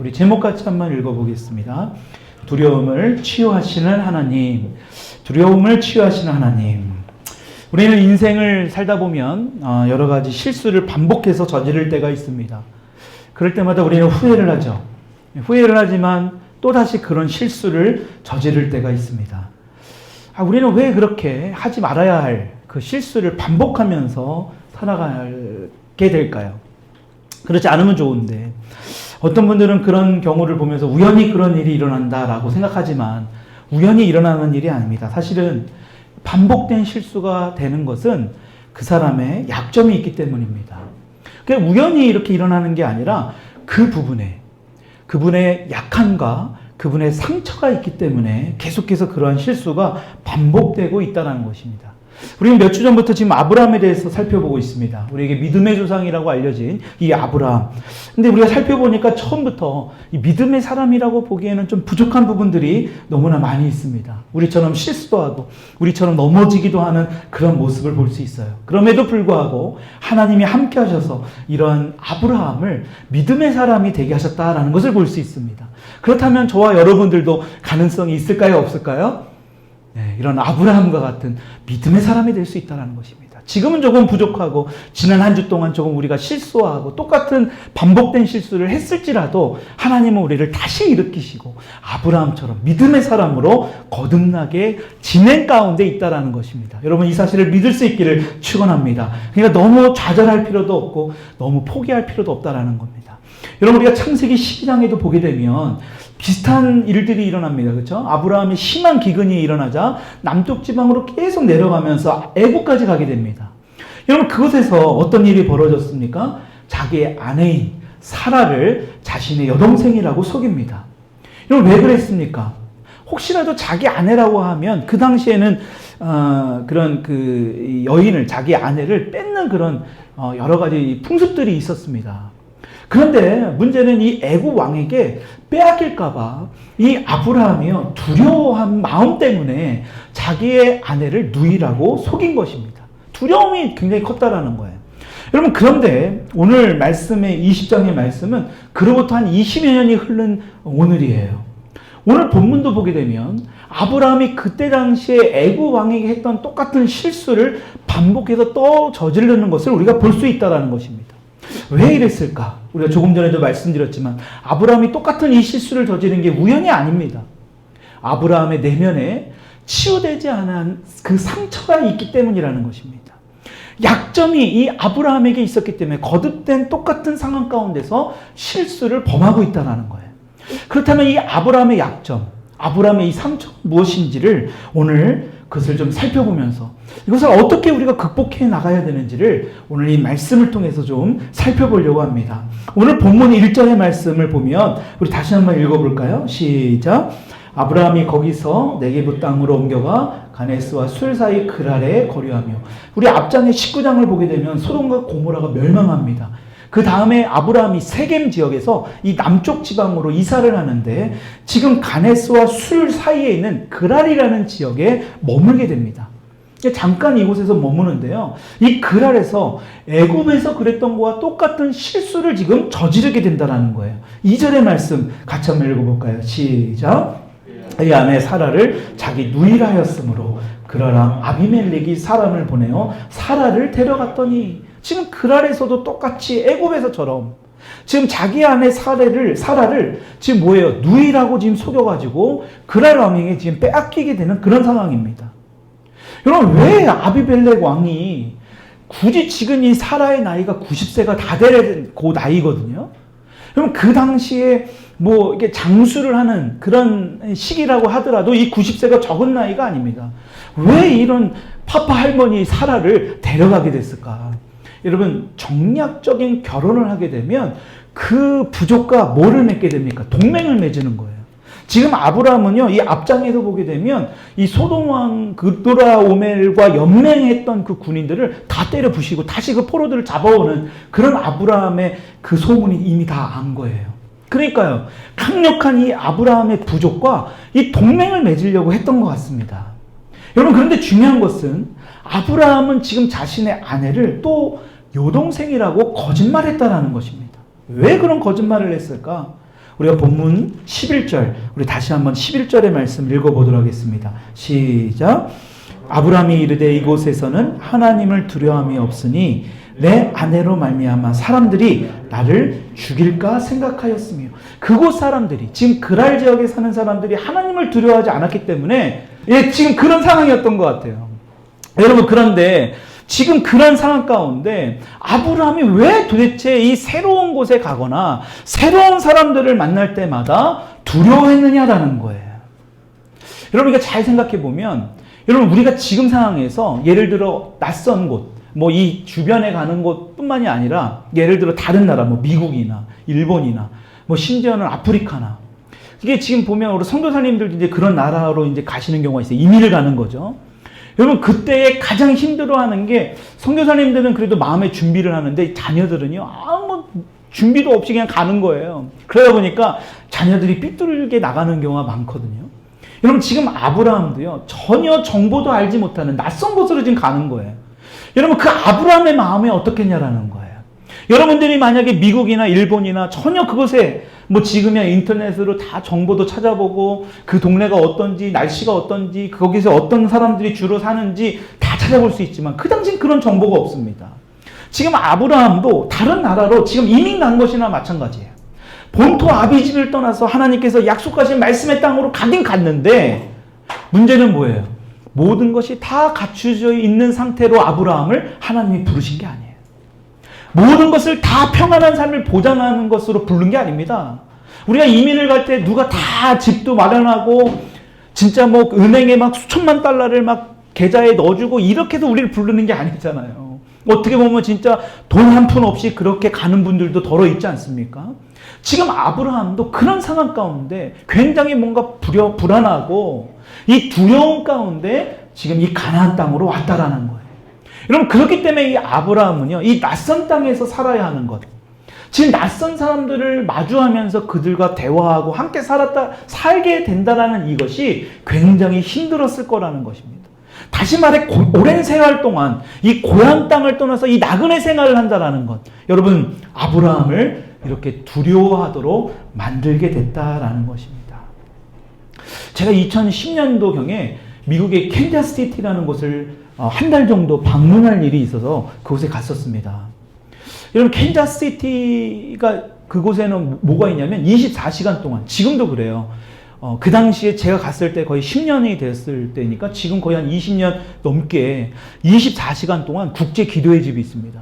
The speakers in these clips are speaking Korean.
우리 제목 같이 한번 읽어보겠습니다. 두려움을 치유하시는 하나님, 두려움을 치유하시는 하나님. 우리는 인생을 살다 보면 여러 가지 실수를 반복해서 저지를 때가 있습니다. 그럴 때마다 우리는 후회를 하죠. 후회를 하지만 또다시 그런 실수를 저지를 때가 있습니다. 우리는 왜 그렇게 하지 말아야 할 그 실수를 반복하면서 살아가게 될까요? 그렇지 않으면 좋은데, 어떤 분들은 그런 경우를 보면서 우연히 그런 일이 일어난다라고 생각하지만 우연히 일어나는 일이 아닙니다. 사실은 반복된 실수가 되는 것은 그 사람의 약점이 있기 때문입니다. 그냥 우연히 이렇게 일어나는 게 아니라 그 부분에, 그분의 약함과 그분의 상처가 있기 때문에 계속해서 그러한 실수가 반복되고 있다는 것입니다. 우리는 몇 주 전부터 지금 아브라함에 대해서 살펴보고 있습니다. 우리에게 믿음의 조상이라고 알려진 이 아브라함. 근데 우리가 살펴보니까 처음부터 이 믿음의 사람이라고 보기에는 좀 부족한 부분들이 너무나 많이 있습니다. 우리처럼 실수도 하고 우리처럼 넘어지기도 하는 그런 모습을 볼 수 있어요. 그럼에도 불구하고 하나님이 함께 하셔서 이러한 아브라함을 믿음의 사람이 되게 하셨다라는 것을 볼 수 있습니다. 그렇다면 저와 여러분들도 가능성이 있을까요? 없을까요? 네, 이런 아브라함과 같은 믿음의 사람이 될 수 있다는 것입니다. 지금은 조금 부족하고 지난 한 주 동안 조금 우리가 실수하고 똑같은 반복된 실수를 했을지라도 하나님은 우리를 다시 일으키시고 아브라함처럼 믿음의 사람으로 거듭나게 진행 가운데 있다는 것입니다. 여러분, 이 사실을 믿을 수 있기를 축원합니다. 그러니까 너무 좌절할 필요도 없고 너무 포기할 필요도 없다는 겁니다. 여러분, 우리가 창세기 12장에도 보게 되면 비슷한 일들이 일어납니다. 그렇죠? 아브라함이 심한 기근이 일어나자 남쪽 지방으로 계속 내려가면서 애국까지 가게 됩니다. 여러분, 그곳에서 어떤 일이 벌어졌습니까? 자기의 아내인 사라를 자신의 여동생이라고 속입니다. 여러분, 왜 그랬습니까? 혹시라도 자기 아내라고 하면 그 당시에는 그런 그 여인을, 자기 아내를 뺏는 그런 여러 가지 풍습들이 있었습니다. 그런데 문제는 이 애굽 왕에게 빼앗길까봐 이 아브라함이요, 두려워한 마음 때문에 자기의 아내를 누이라고 속인 것입니다. 두려움이 굉장히 컸다라는 거예요. 여러분, 그런데 오늘 말씀의 20장의 말씀은 그로부터 한 20여 년이 흐른 오늘이에요. 오늘 본문도 보게 되면 아브라함이 그때 당시에 애굽 왕에게 했던 똑같은 실수를 반복해서 또 저지르는 것을 우리가 볼 수 있다는 것입니다. 왜 이랬을까? 우리가 조금 전에도 말씀드렸지만 아브라함이 똑같은 이 실수를 저지른 게 우연이 아닙니다. 아브라함의 내면에 치유되지 않은 그 상처가 있기 때문이라는 것입니다. 약점이 이 아브라함에게 있었기 때문에 거듭된 똑같은 상황 가운데서 실수를 범하고 있다는 거예요. 그렇다면 이 아브라함의 약점, 아브라함의 이 상처가 무엇인지를 오늘 그것을 좀 살펴보면서 이것을 어떻게 우리가 극복해 나가야 되는지를 오늘 이 말씀을 통해서 좀 살펴보려고 합니다. 오늘 본문 1절의 말씀을 보면 우리 다시 한번 읽어볼까요? 시작. 아브라함이 거기서 네게부 땅으로 옮겨가 가네스와 술 사이 그랄에 거류하며. 우리 앞장의 19장을 보게 되면 소돔과 고모라가 멸망합니다. 그 다음에 아브라함이 세겜 지역에서 이 남쪽 지방으로 이사를 하는데 지금 가네스와 술 사이에 있는 그랄이라는 지역에 머물게 됩니다. 잠깐 이곳에서 머무는데요, 이 그랄에서 애굽에서 그랬던 것과 똑같은 실수를 지금 저지르게 된다는 거예요. 2절의 말씀 같이 한번 읽어볼까요? 시작. 이 아내 사라를 자기 누이라 하였으므로 그러나 아비멜렉이 사람을 보내어 사라를 데려갔더니, 지금 그랄에서도 똑같이 애굽에서처럼 지금 자기 아내 사라를 지금 뭐예요? 누이라고 지금 속여가지고 그랄 왕에게 지금 빼앗기게 되는 그런 상황입니다. 여러분, 왜 아비멜렉 왕이 굳이 지금 이 사라의 나이가 90세가 다 될 그 나이거든요. 여러분, 그 당시에 뭐 이게 장수를 하는 그런 시기라고 하더라도 이 90세가 적은 나이가 아닙니다. 왜 이런 파파 할머니 사라를 데려가게 됐을까? 여러분, 정략적인 결혼을 하게 되면 그 부족과 뭐를 맺게 됩니까? 동맹을 맺는 거예요. 지금 아브라함은요, 이 앞장에서 보게 되면 이 소돔 왕 그도라오멜과 연맹했던 그 군인들을 다 때려 부시고 다시 그 포로들을 잡아오는 그런 아브라함의 그 소문이 이미 다 안 거예요. 그러니까요, 강력한 이 아브라함의 부족과 이 동맹을 맺으려고 했던 것 같습니다. 여러분, 그런데 중요한 것은 아브라함은 지금 자신의 아내를 또 여동생이라고 거짓말했다라는 것입니다. 왜 그런 거짓말을 했을까? 우리가 본문 11절, 우리 다시 한번 11절의 말씀 읽어보도록 하겠습니다. 시작. 아브라함이 이르되 이곳에서는 하나님을 두려움이 없으니 내 아내로 말미암아 사람들이 나를 죽일까 생각하였으며, 그곳 사람들이, 지금 그랄 지역에 사는 사람들이 하나님을 두려워하지 않았기 때문에 지금 그런 상황이었던 것 같아요. 여러분, 그런데 지금 그런 상황 가운데 아브라함이 왜 도대체 이 새로운 곳에 가거나 새로운 사람들을 만날 때마다 두려워했느냐라는 거예요. 여러분, 이거 잘 생각해 보면, 여러분, 우리가 지금 상황에서 예를 들어 낯선 곳, 뭐 이 주변에 가는 곳뿐만이 아니라 예를 들어 다른 나라, 뭐 미국이나 일본이나 뭐 심지어는 아프리카나, 이게 지금 보면 우리 선교사님들도 이제 그런 나라로 이제 가시는 경우가 있어요. 이민을 가는 거죠. 여러분, 그때에 가장 힘들어하는 게, 선교사님들은 그래도 마음의 준비를 하는데 자녀들은요, 아무 준비도 없이 그냥 가는 거예요. 그러다 보니까 자녀들이 삐뚤게 나가는 경우가 많거든요. 여러분, 지금 아브라함도요, 전혀 정보도 알지 못하는 낯선 곳으로 지금 가는 거예요. 여러분, 그 아브라함의 마음이 어떻겠냐라는 거예요. 여러분들이 만약에 미국이나 일본이나 전혀 그곳에 뭐 지금이야 인터넷으로 다 정보도 찾아보고 그 동네가 어떤지, 날씨가 어떤지, 거기서 어떤 사람들이 주로 사는지 다 찾아볼 수 있지만 그 당시엔 그런 정보가 없습니다. 지금 아브라함도 다른 나라로 지금 이민 간 것이나 마찬가지예요. 본토 아비집을 떠나서 하나님께서 약속하신 말씀의 땅으로 가긴 갔는데, 문제는 뭐예요? 모든 것이 다 갖추져 있는 상태로 아브라함을 하나님이 부르신 게 아니에요. 모든 것을 다 평안한 삶을 보장하는 것으로 부른 게 아닙니다. 우리가 이민을 갈 때 누가 다 집도 마련하고 진짜 뭐 은행에 막 수천만 달러를 막 계좌에 넣어주고 이렇게 해서 우리를 부르는 게 아니잖아요. 어떻게 보면 진짜 돈 한 푼 없이 그렇게 가는 분들도 덜어 있지 않습니까? 지금 아브라함도 그런 상황 가운데 굉장히 뭔가 불안하고 이 두려움 가운데 지금 이 가나안 땅으로 왔다라는 거예요. 여러분, 그렇기 때문에 이 아브라함은요, 이 낯선 땅에서 살아야 하는 것, 지금 낯선 사람들을 마주하면서 그들과 대화하고 함께 살게 된다라는 이것이 굉장히 힘들었을 거라는 것입니다. 다시 말해, 오랜 생활 동안 이 고향 땅을 떠나서 이 나그네 생활을 한다라는 것, 여러분, 아브라함을 이렇게 두려워하도록 만들게 됐다라는 것입니다. 제가 2010년도경에 미국의 캔자스시티라는 곳을 한 달 정도 방문할 일이 있어서 그곳에 갔었습니다. 여러분, 캔자스시티가 그곳에는 뭐가 있냐면 24시간 동안, 지금도 그래요. 그 당시에 제가 갔을 때 거의 10년이 됐을 때니까 지금 거의 한 20년 넘게 24시간 동안 국제 기도의 집이 있습니다.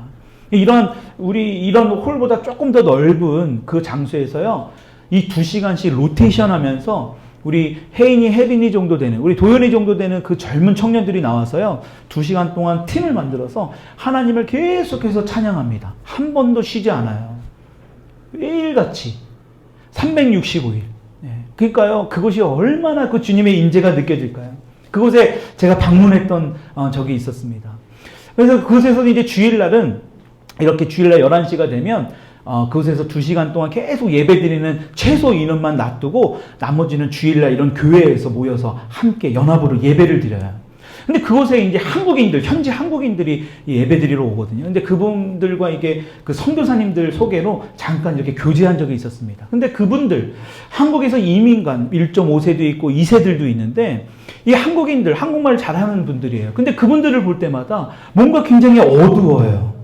이런 홀보다 조금 더 넓은 그 장소에서요, 이 2시간씩 로테이션 하면서 우리 혜린이 정도 되는, 우리 도연이 정도 되는 그 젊은 청년들이 나와서요, 2시간 동안 팀을 만들어서 하나님을 계속해서 찬양합니다. 한 번도 쉬지 않아요. 매일같이 365일. 그러니까요, 그것이 얼마나 그 주님의 인재가 느껴질까요? 그곳에 제가 방문했던 적이 있었습니다. 그래서 그곳에서 이제 주일날은 이렇게 주일날 11시가 되면 그곳에서 2시간 동안 계속 예배드리는 최소 인원만 놔두고 나머지는 주일날 이런 교회에서 모여서 함께 연합으로 예배를 드려요. 근데 그곳에 이제 한국인들, 현지 한국인들이 예배드리러 오거든요. 근데 그분들과 이게 그 선교사님들 소개로 잠깐 이렇게 교제한 적이 있었습니다. 근데 그분들, 한국에서 이민 간 1.5세도 있고 2세들도 있는데, 이 한국인들, 한국말 잘하는 분들이에요. 근데 그분들을 볼 때마다 뭔가 굉장히 어두워요.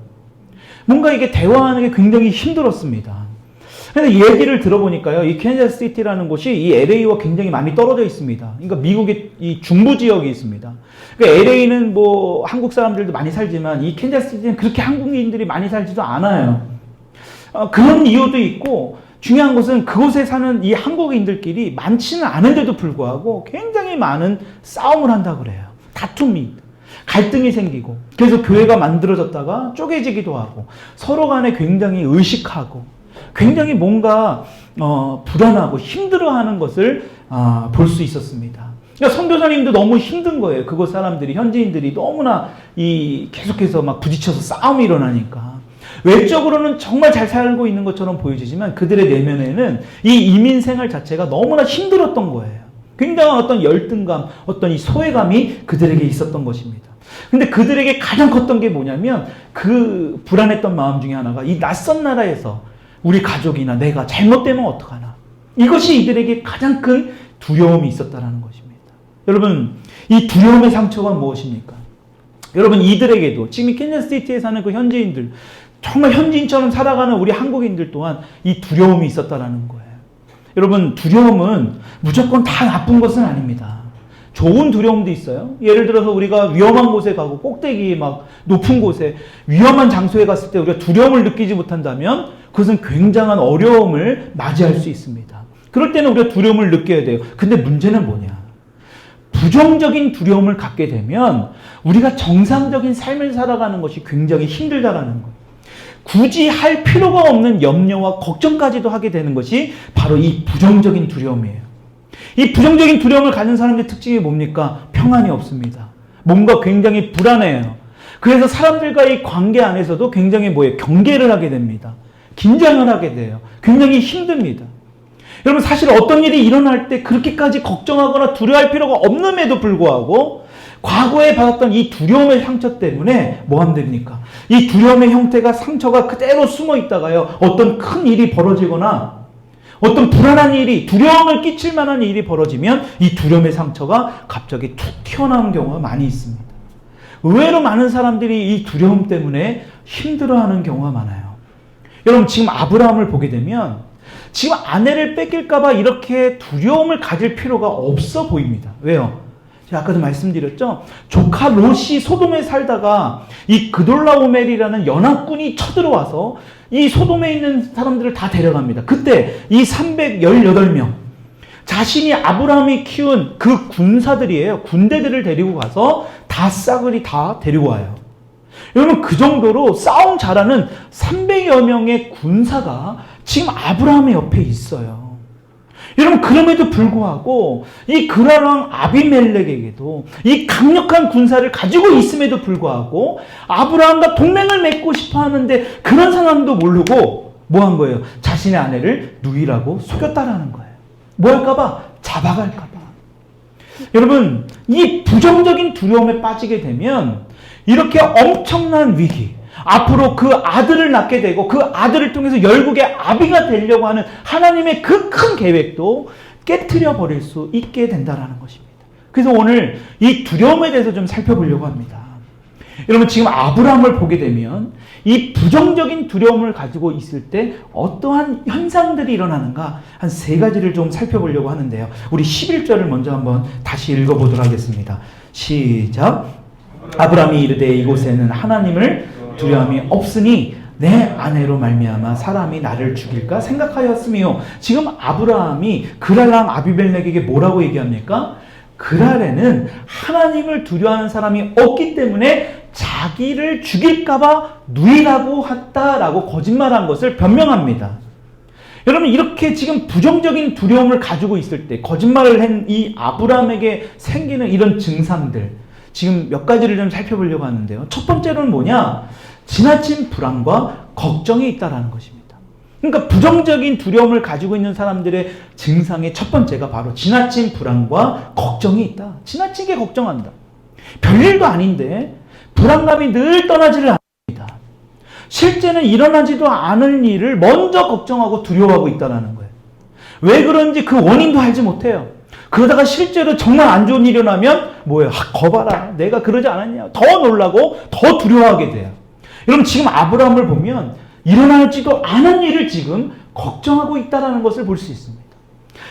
뭔가 이게 대화하는 게 굉장히 힘들었습니다. 근데 얘기를 들어보니까요, 이 캔자스시티라는 곳이 이 LA와 굉장히 많이 떨어져 있습니다. 그러니까 미국의 이 중부 지역이 있습니다. 그러니까 LA는 뭐 한국 사람들도 많이 살지만 이 캔자스시티는 그렇게 한국인들이 많이 살지도 않아요. 그런 이유도 있고, 중요한 것은 그곳에 사는 이 한국인들끼리 많지는 않은데도 불구하고 굉장히 많은 싸움을 한다고 그래요. 다툼이, 갈등이 생기고, 그래서 교회가 만들어졌다가 쪼개지기도 하고, 서로 간에 굉장히 의식하고, 굉장히 뭔가 불안하고 힘들어하는 것을 볼 수 있었습니다. 그러니까 선교사님도 너무 힘든 거예요. 그곳 사람들이, 현지인들이 너무나 계속해서 막 부딪혀서 싸움이 일어나니까. 외적으로는 정말 잘 살고 있는 것처럼 보여지지만 그들의 내면에는 이 이민 생활 자체가 너무나 힘들었던 거예요. 굉장한 어떤 열등감, 어떤 이 소외감이 그들에게 있었던 것입니다. 근데 그들에게 가장 컸던 게 뭐냐면, 그 불안했던 마음 중에 하나가 이 낯선 나라에서 우리 가족이나 내가 잘못되면 어떡하나. 이것이 이들에게 가장 큰 두려움이 있었다는 것입니다. 여러분, 이 두려움의 상처가 무엇입니까? 여러분, 이들에게도 지금 이 캔자스시티에 사는 그 현지인들, 정말 현지인처럼 살아가는 우리 한국인들 또한 이 두려움이 있었다는 거예요. 여러분, 두려움은 무조건 다 나쁜 것은 아닙니다. 좋은 두려움도 있어요. 예를 들어서 우리가 위험한 곳에 가고 꼭대기 막 높은 곳에 위험한 장소에 갔을 때 우리가 두려움을 느끼지 못한다면 그것은 굉장한 어려움을 맞이할 수 있습니다. 그럴 때는 우리가 두려움을 느껴야 돼요. 근데 문제는 뭐냐? 부정적인 두려움을 갖게 되면 우리가 정상적인 삶을 살아가는 것이 굉장히 힘들다라는 거예요. 굳이 할 필요가 없는 염려와 걱정까지도 하게 되는 것이 바로 이 부정적인 두려움이에요. 이 부정적인 두려움을 가진 사람의 특징이 뭡니까? 평안이 없습니다. 뭔가 굉장히 불안해요. 그래서 사람들과의 관계 안에서도 굉장히 경계를 하게 됩니다. 긴장을 하게 돼요. 굉장히 힘듭니다. 여러분, 사실 어떤 일이 일어날 때 그렇게까지 걱정하거나 두려워할 필요가 없음에도 불구하고 과거에 받았던 이 두려움의 상처 때문에 뭐 하면 됩니까? 이 두려움의 형태가 상처가 그대로 숨어 있다가요, 어떤 큰 일이 벌어지거나 어떤 불안한 일이, 두려움을 끼칠 만한 일이 벌어지면 이 두려움의 상처가 갑자기 툭 튀어나오는 경우가 많이 있습니다. 의외로 많은 사람들이 이 두려움 때문에 힘들어하는 경우가 많아요. 여러분, 지금 아브라함을 보게 되면 지금 아내를 뺏길까봐 이렇게 두려움을 가질 필요가 없어 보입니다. 왜요? 제가 아까도 말씀드렸죠? 조카 롯이 소돔에 살다가 이 그돌라오멜이라는 연합군이 쳐들어와서 이 소돔에 있는 사람들을 다 데려갑니다. 그때 이 318명, 자신이 아브라함이 키운 그 군사들이에요. 군대들을 데리고 가서 다 싸그리 다 데리고 와요. 여러분, 그 정도로 싸움 잘하는 300여 명의 군사가 지금 아브라함의 옆에 있어요. 여러분, 그럼에도 불구하고 이 그랄왕 아비멜렉에게도 이 강력한 군사를 가지고 있음에도 불구하고 아브라함과 동맹을 맺고 싶어 하는데 그런 상황도 모르고 뭐 한 거예요? 자신의 아내를 누이라고 속였다라는 거예요. 뭐 할까봐? 잡아갈까봐. 여러분, 이 부정적인 두려움에 빠지게 되면 이렇게 엄청난 위기, 앞으로 그 아들을 낳게 되고 그 아들을 통해서 열국의 아비가 되려고 하는 하나님의 그 큰 계획도 깨트려 버릴 수 있게 된다는 것입니다. 그래서 오늘 이 두려움에 대해서 좀 살펴보려고 합니다. 여러분, 지금 아브라함을 보게 되면 이 부정적인 두려움을 가지고 있을 때 어떠한 현상들이 일어나는가 한 세 가지를 좀 살펴보려고 하는데요. 우리 11절을 먼저 한번 다시 읽어보도록 하겠습니다. 시작. 아브라함이 이르되 이곳에는 하나님을 두려움이 없으니 내 아내로 말미암아 사람이 나를 죽일까 생각하였으며, 지금 아브라함이 그랄랑 아비멜렉에게 뭐라고 얘기합니까? 그랄에는 하나님을 두려워하는 사람이 없기 때문에 자기를 죽일까봐 누이라고 했다라고 거짓말한 것을 변명합니다. 여러분, 이렇게 지금 부정적인 두려움을 가지고 있을 때 거짓말을 한 이 아브라함에게 생기는 이런 증상들, 지금 몇 가지를 좀 살펴보려고 하는데요. 첫 번째로는 뭐냐? 지나친 불안과 걱정이 있다라는 것입니다. 그러니까 부정적인 두려움을 가지고 있는 사람들의 증상의 첫 번째가 바로 지나친 불안과 걱정이 있다. 지나치게 걱정한다. 별일도 아닌데 불안감이 늘 떠나지를 않습니다. 실제는 일어나지도 않을 일을 먼저 걱정하고 두려워하고 있다는 거예요. 왜 그런지 그 원인도 알지 못해요. 그러다가 실제로 정말 안 좋은 일이 일어나면 뭐예요? 거봐라, 내가 그러지 않았냐, 더 놀라고 더 두려워하게 돼요. 여러분, 지금 아브라함을 보면 일어나지도 않은 일을 지금 걱정하고 있다는 것을 볼 수 있습니다.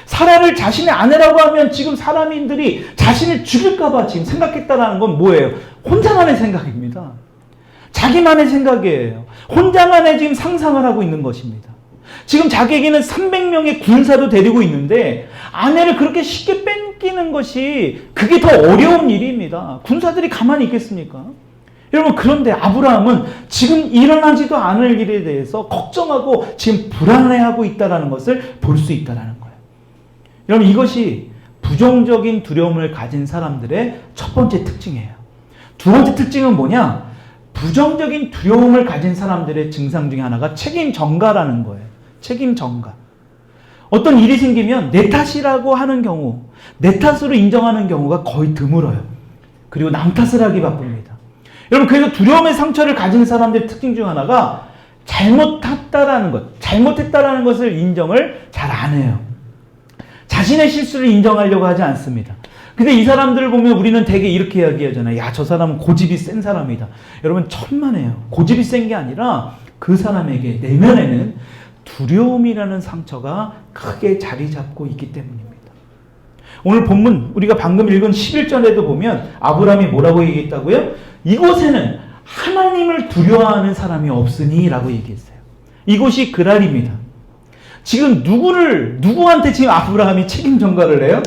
사라를 자신의 아내라고 하면 지금 사람인들이 자신을 죽일까봐 지금 생각했다는 건 뭐예요? 혼자만의 생각입니다. 자기만의 생각이에요. 혼자만의 지금 상상을 하고 있는 것입니다. 지금 자기에게는 300명의 군사도 데리고 있는데 아내를 그렇게 쉽게 뺏기는 것이 그게 더 어려운 일입니다. 군사들이 가만히 있겠습니까? 여러분, 그런데 아브라함은 지금 일어나지도 않을 일에 대해서 걱정하고 지금 불안해하고 있다는 것을 볼 수 있다는 거예요. 여러분, 이것이 부정적인 두려움을 가진 사람들의 첫 번째 특징이에요. 두 번째 특징은 뭐냐? 부정적인 두려움을 가진 사람들의 증상 중에 하나가 책임 전가라는 거예요. 책임 전가. 어떤 일이 생기면 내 탓이라고 하는 경우, 내 탓으로 인정하는 경우가 거의 드물어요. 그리고 남 탓을 하기 바쁩니다. 여러분, 그래서 두려움의 상처를 가진 사람들의 특징 중 하나가 잘못했다라는 것, 잘못했다라는 것을 인정을 잘 안 해요. 자신의 실수를 인정하려고 하지 않습니다. 근데 이 사람들을 보면 우리는 되게 이렇게 이야기하잖아요. 야, 저 사람은 고집이 센 사람이다. 여러분 천만에요. 고집이 센 게 아니라 그 사람에게 내면에는 두려움이라는 상처가 크게 자리 잡고 있기 때문입니다. 오늘 본문 우리가 방금 읽은 11절에도 보면 아브라함이 뭐라고 얘기했다고요? 이곳에는 하나님을 두려워하는 사람이 없으니 라고 얘기했어요. 이곳이 그랄입니다. 지금 누구한테 지금 아브라함이 책임 전가를 해요?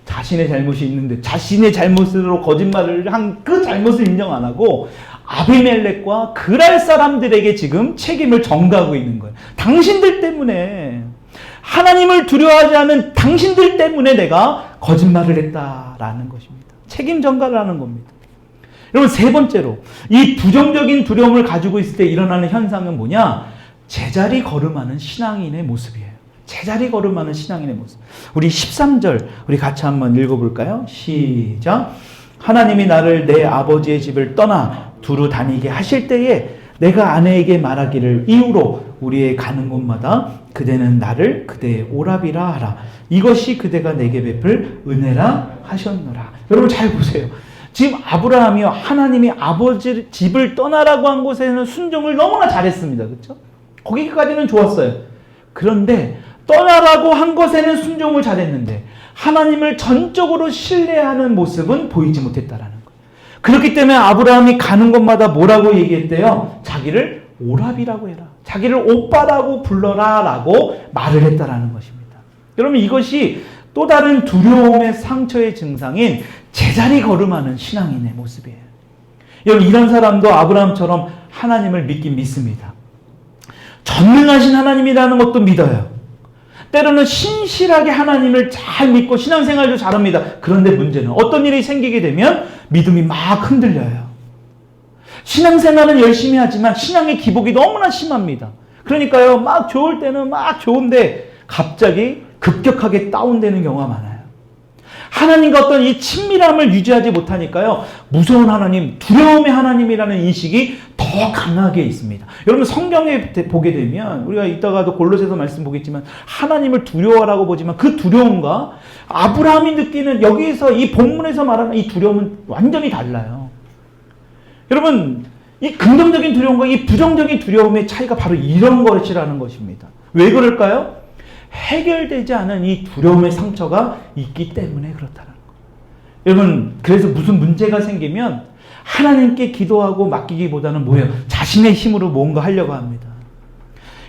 자신의 잘못이 있는데 자신의 잘못으로 거짓말을 한 그 잘못을 인정 안 하고 아비멜렉과 그랄 사람들에게 지금 책임을 전가하고 있는 거예요. 당신들 때문에, 하나님을 두려워하지 않는 당신들 때문에 내가 거짓말을 했다라는 것입니다. 책임 전가를 하는 겁니다. 여러분, 세 번째로 이 부정적인 두려움을 가지고 있을 때 일어나는 현상은 뭐냐? 제자리 걸음하는 신앙인의 모습이에요. 제자리 걸음하는 신앙인의 모습. 우리 13절 우리 같이 한번 읽어볼까요? 시작. 하나님이 나를 내 아버지의 집을 떠나 두루 다니게 하실 때에 내가 아내에게 말하기를 이후로 우리의 가는 곳마다 그대는 나를 그대의 오라비라 하라. 이것이 그대가 내게 베풀 은혜라 하셨노라. 여러분 잘 보세요. 지금 아브라함이요, 하나님이 아버지 집을 떠나라고 한 곳에는 순종을 너무나 잘했습니다. 그렇죠? 거기까지는 좋았어요. 그런데 떠나라고 한 것에는 순종을 잘했는데 하나님을 전적으로 신뢰하는 모습은 보이지 못했다라는 거예요. 그렇기 때문에 아브라함이 가는 곳마다 뭐라고 얘기했대요? 자기를 오라비라고 해라. 자기를 오빠라고 불러라 라고 말을 했다라는 것입니다. 여러분, 이것이 또 다른 두려움의 상처의 증상인 제자리 걸음하는 신앙인의 모습이에요. 여러분, 이런 사람도 아브라함처럼 하나님을 믿긴 믿습니다. 전능하신 하나님이라는 것도 믿어요. 때로는 신실하게 하나님을 잘 믿고 신앙생활도 잘합니다. 그런데 문제는 어떤 일이 생기게 되면 믿음이 막 흔들려요. 신앙생활은 열심히 하지만 신앙의 기복이 너무나 심합니다. 그러니까요, 막 좋을 때는 막 좋은데 갑자기 급격하게 다운되는 경우가 많아요. 하나님과 어떤 이 친밀함을 유지하지 못하니까요, 무서운 하나님, 두려움의 하나님이라는 인식이 더 강하게 있습니다. 여러분, 성경에 보게 되면 우리가 이따가도 골로새서 말씀 보겠지만 하나님을 두려워하라고 보지만 그 두려움과 아브라함이 느끼는 여기에서 이 본문에서 말하는 이 두려움은 완전히 달라요. 여러분, 이 긍정적인 두려움과 이 부정적인 두려움의 차이가 바로 이런 것이라는 것입니다. 왜 그럴까요? 해결되지 않은 이 두려움의 상처가 있기 때문에 그렇다는 거예요. 여러분, 그래서 무슨 문제가 생기면 하나님께 기도하고 맡기기보다는 뭐예요? 자신의 힘으로 뭔가 하려고 합니다.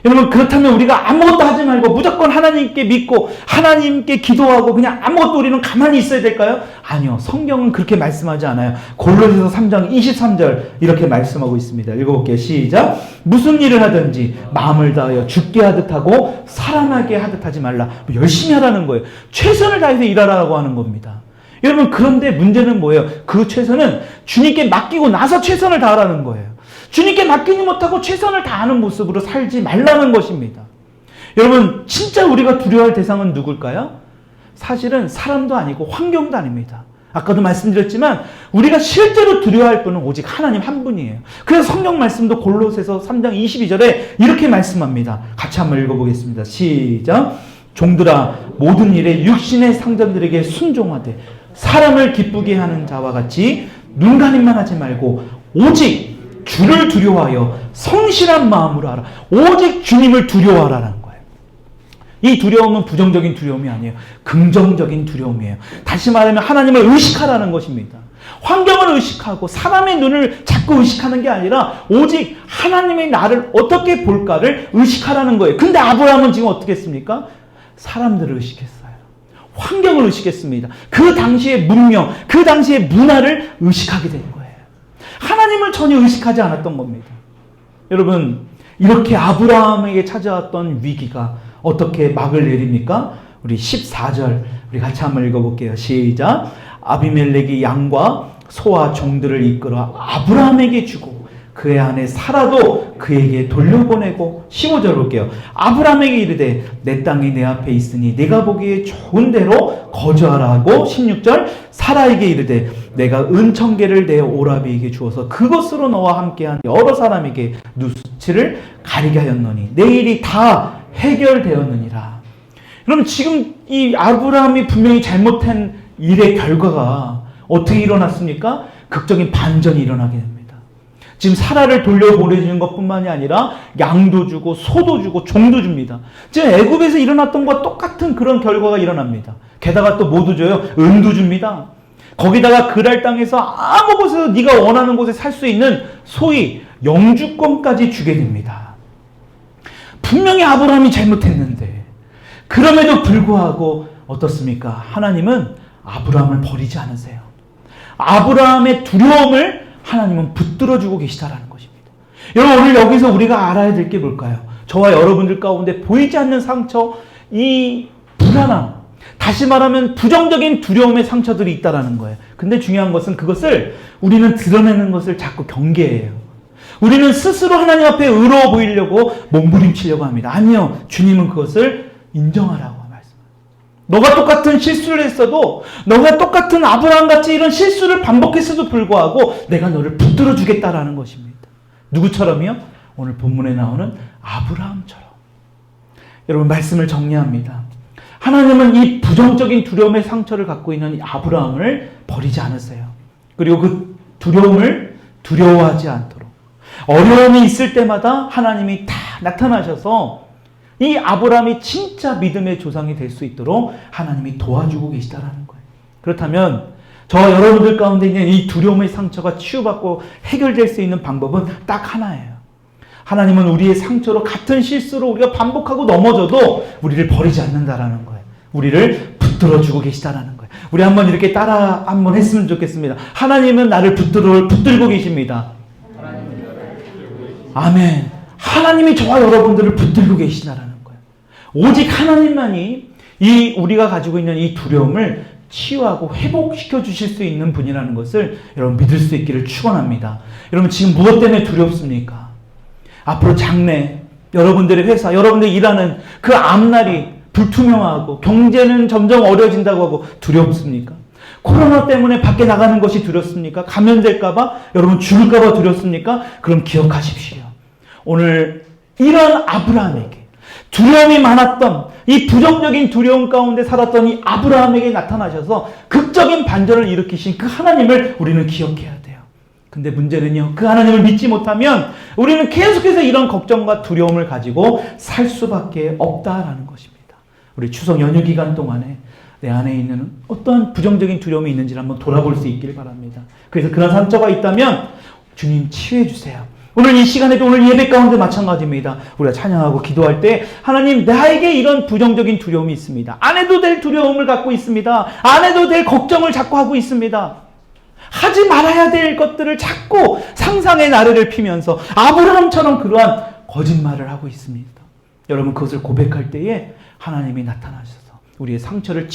여러분, 그렇다면 우리가 아무것도 하지 말고 무조건 하나님께 믿고 하나님께 기도하고 그냥 아무것도 우리는 가만히 있어야 될까요? 아니요. 성경은 그렇게 말씀하지 않아요. 골로새서 3장 23절 이렇게 말씀하고 있습니다. 읽어볼게요. 시작. 무슨 일을 하든지 마음을 다하여 죽게 하듯 하고 살아나게 하듯 하지 말라. 열심히 하라는 거예요. 최선을 다해서 일하라고 하는 겁니다. 여러분, 그런데 문제는 뭐예요? 그 최선은 주님께 맡기고 나서 최선을 다하라는 거예요. 주님께 맡기지 못하고 최선을 다하는 모습으로 살지 말라는 것입니다. 여러분, 진짜 우리가 두려워할 대상은 누굴까요? 사실은 사람도 아니고 환경도 아닙니다. 아까도 말씀드렸지만 우리가 실제로 두려워할 분은 오직 하나님 한 분이에요. 그래서 성경 말씀도 골로새서 3장 22절에 이렇게 말씀합니다. 같이 한번 읽어보겠습니다. 시작. 종들아, 모든 일에 육신의 상전들에게 순종하되 사람을 기쁘게 하는 자와 같이 눈가림만 하지 말고 오직 주를 두려워하여 성실한 마음으로 하라. 오직 주님을 두려워하라는 거예요. 이 두려움은 부정적인 두려움이 아니에요. 긍정적인 두려움이에요. 다시 말하면 하나님을 의식하라는 것입니다. 환경을 의식하고 사람의 눈을 자꾸 의식하는 게 아니라 오직 하나님의 나를 어떻게 볼까를 의식하라는 거예요. 근데 아브라함은 지금 어떻게 했습니까? 사람들을 의식했어요. 환경을 의식했습니다. 그 당시의 문명, 그 당시의 문화를 의식하게 된 거예요. 하나님을 전혀 의식하지 않았던 겁니다. 여러분, 이렇게 아브라함에게 찾아왔던 위기가 어떻게 막을 내립니까? 우리 14절 우리 같이 한번 읽어볼게요. 시작. 아비멜렉이 양과 소와 종들을 이끌어 아브라함에게 주고 그의 아내 사라도 그에게 돌려보내고 15절 볼게요. 아브라함에게 이르되 내 땅이 내 앞에 있으니 네가 보기에 좋은 대로 거주하라 하고 16절 사라에게 이르되 내가 은청계를 내 오라비에게 주어서 그것으로 너와 함께한 여러 사람에게 누수치를 가리게 하였노니 내 일이 다 해결되었느니라. 그럼 지금 이 아브라함이 분명히 잘못한 일의 결과가 어떻게 일어났습니까? 극적인 반전이 일어나게 됩니다. 지금 사라를 돌려보내주는 것뿐만이 아니라 양도 주고 소도 주고 종도 줍니다. 지금 애굽에서 일어났던 것과 똑같은 그런 결과가 일어납니다. 게다가 또 뭐도 줘요? 은도 줍니다. 거기다가 그랄 땅에서 아무 곳에서 네가 원하는 곳에 살 수 있는 소위 영주권까지 주게 됩니다. 분명히 아브라함이 잘못했는데 그럼에도 불구하고 어떻습니까? 하나님은 아브라함을 버리지 않으세요. 아브라함의 두려움을 하나님은 붙들어주고 계시다라는 것입니다. 여러분, 오늘 여기서 우리가 알아야 될 게 뭘까요? 저와 여러분들 가운데 보이지 않는 상처, 이 불안함, 다시 말하면 부정적인 두려움의 상처들이 있다라는 거예요. 근데 중요한 것은 그것을 우리는 드러내는 것을 자꾸 경계해요. 우리는 스스로 하나님 앞에 의로워 보이려고 몸부림치려고 합니다. 아니요. 주님은 그것을 인정하라고 말씀합니다. 너가 똑같은 실수를 했어도, 너가 똑같은 아브라함같이 이런 실수를 반복했어도 불구하고 내가 너를 붙들어 주겠다라는 것입니다. 누구처럼요? 오늘 본문에 나오는 아브라함처럼. 여러분, 말씀을 정리합니다. 하나님은 이 부정적인 두려움의 상처를 갖고 있는 이 아브라함을 버리지 않으세요. 그리고 그 두려움을 두려워하지 않도록 어려움이 있을 때마다 하나님이 다 나타나셔서 이 아브라함이 진짜 믿음의 조상이 될 수 있도록 하나님이 도와주고 계시다라는 거예요. 그렇다면 저와 여러분들 가운데 있는 이 두려움의 상처가 치유받고 해결될 수 있는 방법은 딱 하나예요. 하나님은 우리의 상처로 같은 실수로 우리가 반복하고 넘어져도 우리를 버리지 않는다라는 거예요. 우리를 붙들어주고 계시다라는 거예요. 우리 한번 이렇게 따라 한번 했으면 좋겠습니다. 하나님은 나를 붙들고 계십니다. 아멘. 하나님이 저와 여러분들을 붙들고 계시다라는 거예요. 오직 하나님만이 우리가 가지고 있는 이 두려움을 치유하고 회복시켜 주실 수 있는 분이라는 것을 여러분 믿을 수 있기를 축원합니다. 여러분, 지금 무엇 때문에 두렵습니까? 앞으로 장래, 여러분들의 회사, 여러분들이 일하는 그 앞날이 불투명하고 경제는 점점 어려워진다고 하고 두렵습니까? 코로나 때문에 밖에 나가는 것이 두렵습니까? 감염될까봐? 여러분 죽을까봐 두렵습니까? 그럼 기억하십시오. 오늘 이런 아브라함에게 두려움이 많았던 이 부정적인 두려움 가운데 살았던 이 아브라함에게 나타나셔서 극적인 반전을 일으키신 그 하나님을 우리는 기억해야 돼요. 근데 문제는요, 그 하나님을 믿지 못하면 우리는 계속해서 이런 걱정과 두려움을 가지고 살 수밖에 없다라는 것입니다. 우리 추석 연휴 기간 동안에 내 안에 있는 어떠한 부정적인 두려움이 있는지를 한번 돌아볼 수 있길 바랍니다. 그래서 그런 상처가 있다면 주님 치유해 주세요. 오늘 이 시간에도 오늘 예배 가운데 마찬가지입니다. 우리가 찬양하고 기도할 때 하나님, 나에게 이런 부정적인 두려움이 있습니다. 안 해도 될 두려움을 갖고 있습니다. 안 해도 될 걱정을 자꾸 하고 있습니다. 하지 말아야 될 것들을 자꾸 상상의 나래를 피면서 아브라함처럼 그러한 거짓말을 하고 있습니다. 여러분, 그것을 고백할 때에 하나님이 나타나셔서 우리의 상처를